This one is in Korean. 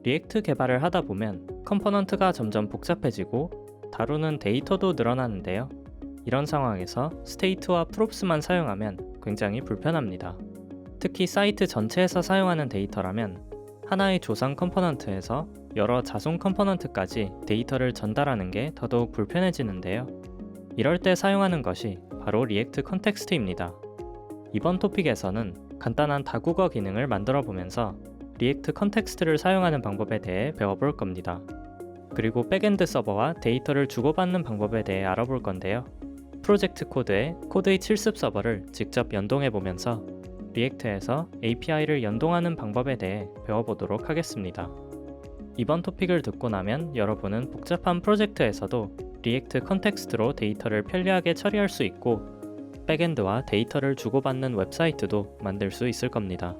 리액트 개발을 하다 보면 컴포넌트가 점점 복잡해지고 다루는 데이터도 늘어나는데요. 이런 상황에서 스테이트와 프롭스만 사용하면 굉장히 불편합니다. 특히 사이트 전체에서 사용하는 데이터라면 하나의 조상 컴포넌트에서 여러 자손 컴포넌트까지 데이터를 전달하는 게 더더욱 불편해지는데요. 이럴 때 사용하는 것이 바로 리액트 컨텍스트입니다. 이번 토픽에서는 간단한 다국어 기능을 만들어 보면서 리액트 컨텍스트를 사용하는 방법에 대해 배워볼 겁니다. 그리고 백엔드 서버와 데이터를 주고받는 방법에 대해 알아볼 건데요. 프로젝트 코드에 코드의 실습 서버를 직접 연동해 보면서 리액트에서 API를 연동하는 방법에 대해 배워보도록 하겠습니다. 이번 토픽을 듣고 나면 여러분은 복잡한 프로젝트에서도 리액트 컨텍스트로 데이터를 편리하게 처리할 수 있고 백엔드와 데이터를 주고받는 웹사이트도 만들 수 있을 겁니다.